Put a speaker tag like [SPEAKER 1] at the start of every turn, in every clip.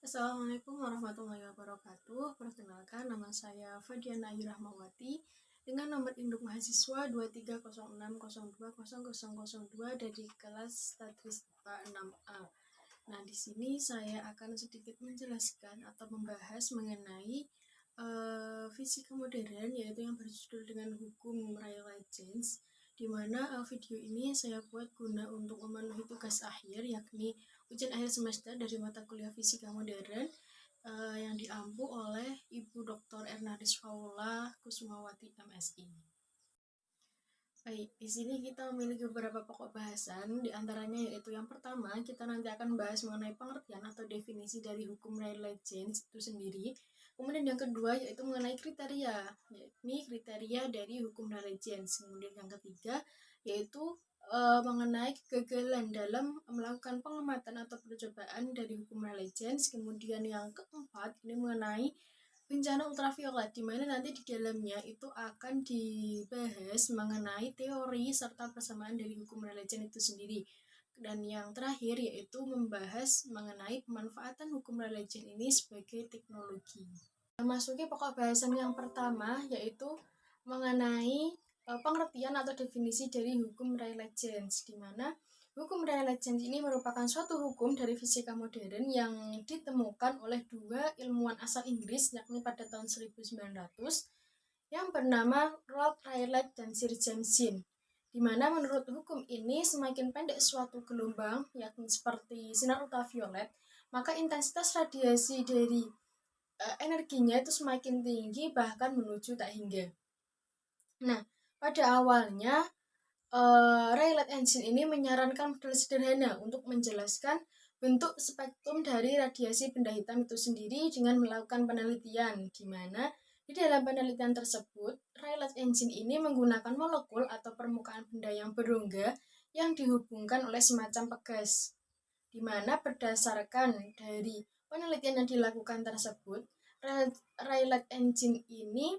[SPEAKER 1] Assalamualaikum warahmatullahi wabarakatuh. Perkenalkan, nama saya Fadiana Ayu Rahmawati dengan nomor induk mahasiswa 2306020002 dari kelas Statistika 6A. Nah, di sini saya akan sedikit menjelaskan atau membahas mengenai fisika modern, yaitu yang berjudul dengan hukum Rayleigh-Jeans, di mana video ini saya buat guna untuk memenuhi tugas akhir, yakni ujian akhir semester dari mata kuliah fisika modern yang diampu oleh Ibu Dr. Ernadis Paula Kusumawati MSI. Baik, di sini kita memiliki beberapa pokok bahasan, di antaranya yaitu yang pertama, kita nanti akan bahas mengenai pengertian atau definisi dari hukum Rayleigh-Jeans itu sendiri. Kemudian yang kedua yaitu mengenai kriteria, yakni kriteria dari hukum Rayleigh-Jeans. Kemudian yang ketiga yaitu mengenai kegagalan dalam melakukan pengamatan atau percobaan dari hukum Rayleigh-Jeans. Kemudian yang keempat ini mengenai bencana ultraviolet, di mana nanti di dalamnya itu akan dibahas mengenai teori serta persamaan dari hukum Rayleigh-Jeans itu sendiri. Dan yang terakhir yaitu membahas mengenai pemanfaatan hukum Rayleigh-Jeans ini sebagai teknologi. Memasuki pokok bahasan yang pertama yaitu mengenai pengertian atau definisi dari hukum Rayleigh-Jeans, di mana hukum Rayleigh-Jeans ini merupakan suatu hukum dari fisika modern yang ditemukan oleh dua ilmuwan asal Inggris, yakni pada tahun 1900, yang bernama Lord Rayleigh dan Sir James Jeans, di mana menurut hukum ini semakin pendek suatu gelombang, yakni seperti sinar ultraviolet, maka intensitas radiasi dari energinya itu semakin tinggi, bahkan menuju tak hingga. Nah, pada awalnya Rayleigh-Jeans ini menyarankan model sederhana untuk menjelaskan bentuk spektrum dari radiasi benda hitam itu sendiri dengan melakukan penelitian, di mana di dalam penelitian tersebut Rayleigh-Jeans ini menggunakan molekul atau permukaan benda yang berongga yang dihubungkan oleh semacam pegas, di mana berdasarkan dari penelitian yang dilakukan tersebut, Rayleigh-Jeans ini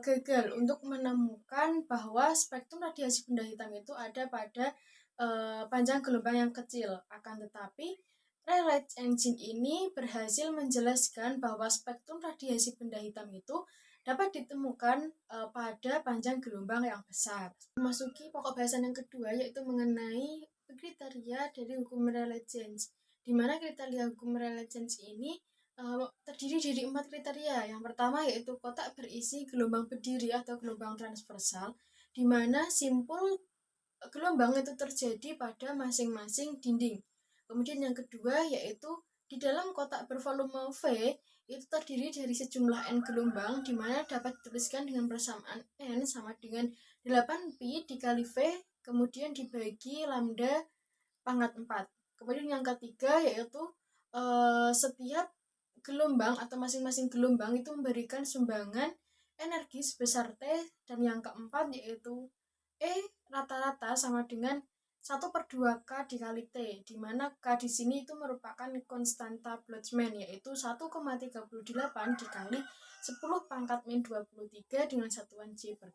[SPEAKER 1] gagal untuk menemukan bahwa spektrum radiasi benda hitam itu ada pada panjang gelombang yang kecil. Akan tetapi Rayleigh-Jeans ini berhasil menjelaskan bahwa spektrum radiasi benda hitam itu dapat ditemukan pada panjang gelombang yang besar. Memasuki pokok bahasan yang kedua yaitu mengenai kriteria dari hukum Rayleigh-Jeans, di mana kriteria hukum Rayleigh-Jeans ini terdiri dari 4 kriteria. Yang pertama yaitu kotak berisi gelombang berdiri atau gelombang transversal, di mana simpul gelombang itu terjadi pada masing-masing dinding. Kemudian yang kedua yaitu di dalam kotak bervolume V itu terdiri dari sejumlah N gelombang, di mana dapat dituliskan dengan persamaan N sama dengan 8pi dikali V, kemudian dibagi lambda pangkat 4. Kemudian yang ketiga yaitu setiap gelombang atau masing-masing gelombang itu memberikan sumbangan energi sebesar T, dan yang keempat yaitu E rata-rata sama dengan 1/2K dikali T, di mana K di sini itu merupakan konstanta Boltzmann, yaitu 1,38 dikali 10 pangkat min 23 dengan satuan J/K.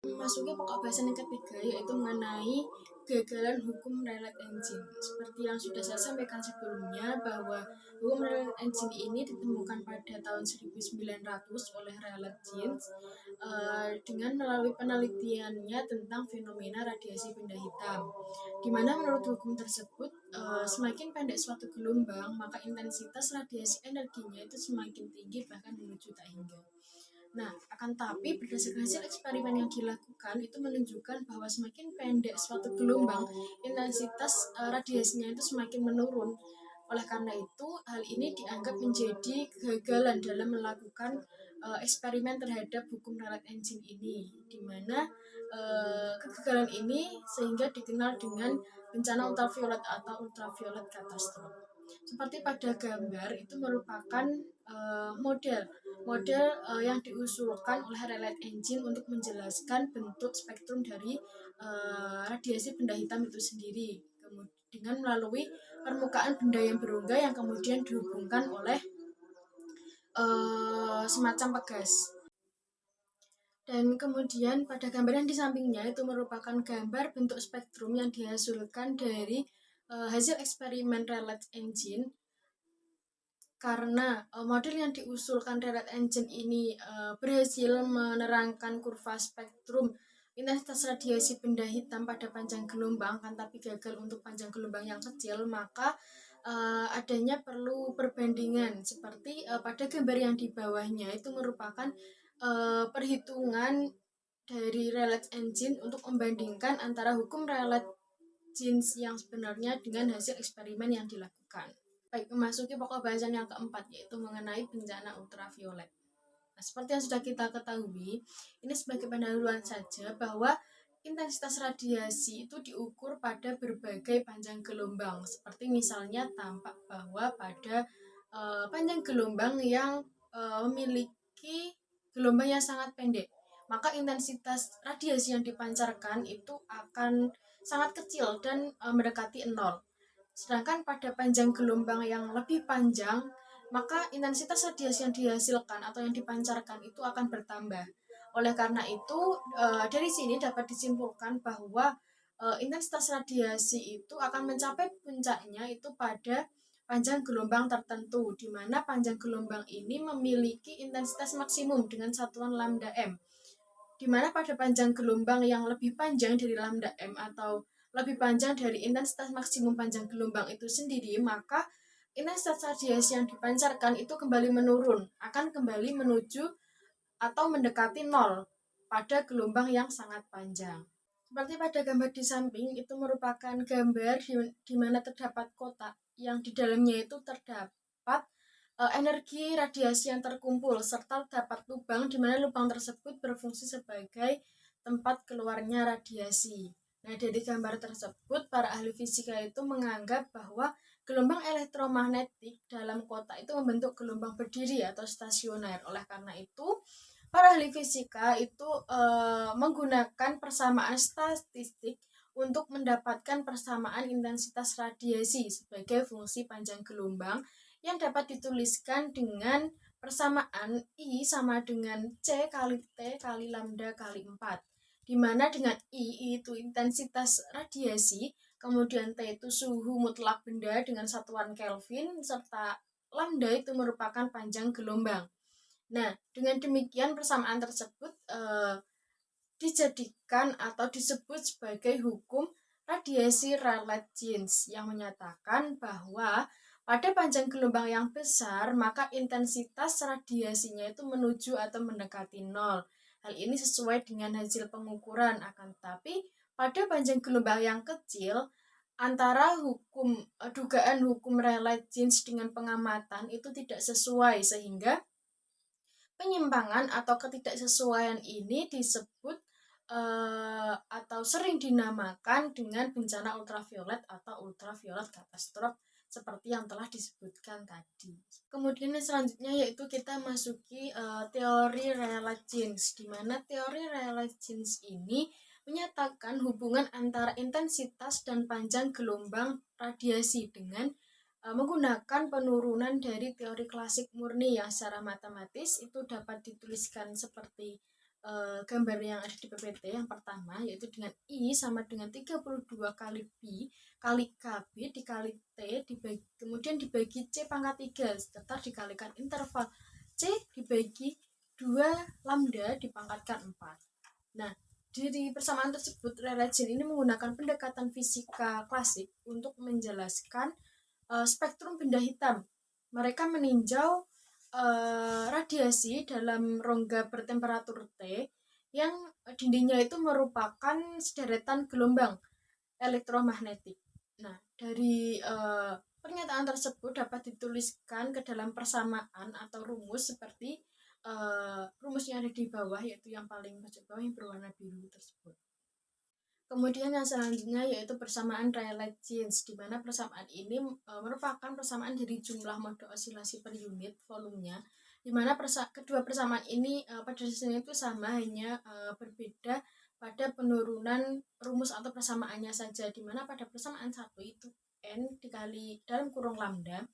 [SPEAKER 1] Memasuki pokok bahasan yang ketiga yaitu mengenai kegagalan hukum Rayleigh-Jeans. Seperti yang sudah saya sampaikan sebelumnya, bahwa hukum Rayleigh-Jeans ini ditemukan pada tahun 1900 oleh Rayleigh-Jeans dengan melalui penelitiannya tentang fenomena radiasi benda hitam, di mana menurut hukum tersebut semakin pendek suatu gelombang maka intensitas radiasi energinya itu semakin tinggi, bahkan menuju tak hingga. Nah, akan tapi berdasarkan hasil eksperimen yang dilakukan itu menunjukkan bahwa semakin pendek suatu gelombang, intensitas radiasinya itu semakin menurun. Oleh karena itu, hal ini dianggap menjadi kegagalan dalam melakukan eksperimen terhadap hukum Rayleigh-Jeans ini, di mana kegagalan ini sehingga dikenal dengan bencana ultraviolet atau ultraviolet catastrophe. Seperti pada gambar itu merupakan model yang diusulkan oleh Rayleigh-Jeans untuk menjelaskan bentuk spektrum dari radiasi benda hitam itu sendiri, dengan melalui permukaan benda yang berongga yang kemudian dihubungkan oleh semacam pegas. Dan kemudian pada gambar yang di sampingnya itu merupakan gambar bentuk spektrum yang dihasilkan dari hasil eksperimen Rayleigh-Jeans, karena model yang diusulkan Rayleigh Engine ini berhasil menerangkan kurva spektrum intensitas radiasi benda hitam pada panjang gelombang, kan tapi gagal untuk panjang gelombang yang kecil, maka adanya perlu perbandingan seperti pada gambar yang di bawahnya itu merupakan perhitungan dari Rayleigh Engine untuk membandingkan antara hukum Rayleigh Jeans yang sebenarnya dengan hasil eksperimen yang dilakukan. Baik, memasuki pokok bahasan yang keempat, yaitu mengenai bencana ultraviolet. Nah, seperti yang sudah kita ketahui, ini sebagai pendahuluan saja bahwa intensitas radiasi itu diukur pada berbagai panjang gelombang. Seperti misalnya tampak bahwa pada panjang gelombang yang memiliki gelombang yang sangat pendek, maka intensitas radiasi yang dipancarkan itu akan sangat kecil dan mendekati nol. Sedangkan pada panjang gelombang yang lebih panjang, maka intensitas radiasi yang dihasilkan atau yang dipancarkan itu akan bertambah. Oleh karena itu, dari sini dapat disimpulkan bahwa intensitas radiasi itu akan mencapai puncaknya itu pada panjang gelombang tertentu, di mana panjang gelombang ini memiliki intensitas maksimum dengan satuan lambda m, di mana pada panjang gelombang yang lebih panjang dari lambda m atau lebih panjang dari intensitas maksimum panjang gelombang itu sendiri, maka intensitas radiasi yang dipancarkan itu kembali menurun, akan kembali menuju atau mendekati nol pada gelombang yang sangat panjang. Seperti pada gambar di samping, itu merupakan gambar di mana terdapat kotak yang di dalamnya itu terdapat energi radiasi yang terkumpul serta terdapat lubang di mana lubang tersebut berfungsi sebagai tempat keluarnya radiasi. Nah, dari gambar tersebut, para ahli fisika itu menganggap bahwa gelombang elektromagnetik dalam kotak itu membentuk gelombang berdiri atau stasioner. Oleh karena itu, para ahli fisika itu menggunakan persamaan statistik untuk mendapatkan persamaan intensitas radiasi sebagai fungsi panjang gelombang yang dapat dituliskan dengan persamaan I sama dengan C kali T kali lambda kali 4, di mana dengan I itu intensitas radiasi, kemudian T itu suhu mutlak benda dengan satuan Kelvin, serta lambda itu merupakan panjang gelombang. Nah, dengan demikian persamaan tersebut dijadikan atau disebut sebagai hukum radiasi Rayleigh Jeans yang menyatakan bahwa pada panjang gelombang yang besar, maka intensitas radiasinya itu menuju atau mendekati nol. Hal ini sesuai dengan hasil pengukuran, akan tetapi pada panjang gelombang yang kecil, antara dugaan hukum Rayleigh Jeans dengan pengamatan itu tidak sesuai, sehingga penyimpangan atau ketidaksesuaian ini disebut atau sering dinamakan dengan bencana ultraviolet atau ultraviolet katastrofe seperti yang telah disebutkan tadi. Kemudian yang selanjutnya yaitu kita masuki teori Rayleigh Jeans, di mana teori Rayleigh Jeans ini menyatakan hubungan antara intensitas dan panjang gelombang radiasi dengan menggunakan penurunan dari teori klasik murni yang secara matematis itu dapat dituliskan seperti gambar yang ada di PPT yang pertama, yaitu dengan I sama dengan 32 kali Pi kali KB dikali T kemudian dibagi C pangkat 3 serta dikalikan interval C dibagi 2 lambda dipangkatkan 4. Nah, dari persamaan tersebut, Rayleigh Jeans ini menggunakan pendekatan fisika klasik untuk menjelaskan spektrum benda hitam. Mereka meninjau radiasi dalam rongga bertemperatur T yang dindingnya itu merupakan sederetan gelombang elektromagnetik. Nah, dari pernyataan tersebut dapat dituliskan ke dalam persamaan atau rumus seperti rumus yang ada di bawah, yaitu yang paling pojok bawah yang berwarna biru tersebut. Kemudian yang selanjutnya yaitu persamaan Rayleigh Jeans, di mana persamaan ini merupakan persamaan dari jumlah mode osilasi per unit volumenya, di mana kedua persamaan ini pada dasarnya itu sama, hanya berbeda pada penurunan rumus atau persamaannya saja, di mana pada persamaan 1 itu N dikali dalam kurung lambda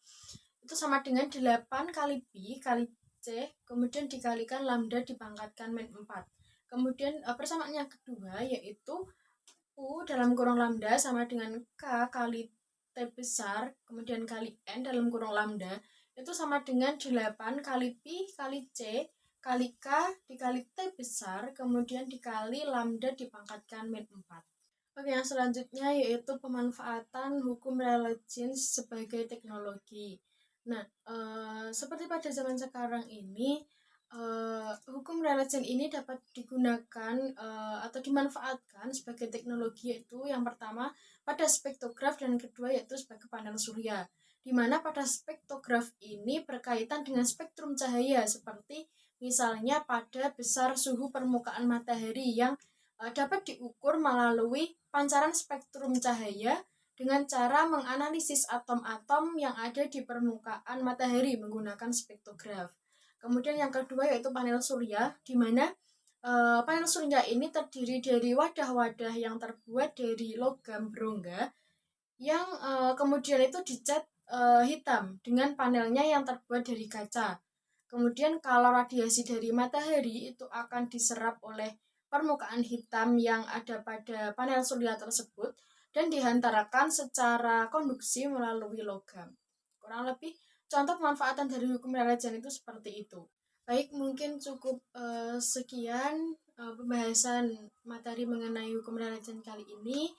[SPEAKER 1] itu sama dengan 8 kali Pi kali C, kemudian dikalikan lambda dipangkatkan min 4. Kemudian persamaan yang kedua yaitu U dalam kurung lambda sama dengan K kali T besar, kemudian kali N dalam kurung lambda, itu sama dengan 8 kali Pi kali C kali K dikali T besar, kemudian dikali lambda dipangkatkan min 4. Oke, yang selanjutnya yaitu pemanfaatan hukum Rayleigh-Jeans sebagai teknologi. Nah, seperti pada zaman sekarang ini, hukum Rayleigh-Jeans ini dapat digunakan atau dimanfaatkan sebagai teknologi, yaitu yang pertama pada spektograf dan kedua yaitu sebagai panel surya. Di mana pada spektograf ini berkaitan dengan spektrum cahaya, seperti misalnya pada besar suhu permukaan matahari yang dapat diukur melalui pancaran spektrum cahaya dengan cara menganalisis atom-atom yang ada di permukaan matahari menggunakan spektograf. Kemudian yang kedua yaitu panel surya, di mana panel surya ini terdiri dari wadah-wadah yang terbuat dari logam berongga yang kemudian itu dicat hitam dengan panelnya yang terbuat dari kaca. Kemudian kalau radiasi dari matahari itu akan diserap oleh permukaan hitam yang ada pada panel surya tersebut dan dihantarkan secara konduksi melalui logam. Kurang lebih contoh pemanfaatan dari hukum Rayleigh-Jeans itu seperti itu. Baik, mungkin cukup sekian pembahasan materi mengenai hukum Rayleigh-Jeans kali ini.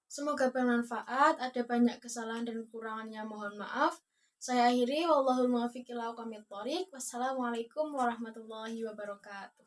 [SPEAKER 1] Semoga bermanfaat, ada banyak kesalahan dan kekurangannya, mohon maaf. Saya akhiri, wallahul muwaffiq ila aqwamit thoriq. Wassalamualaikum warahmatullahi wabarakatuh.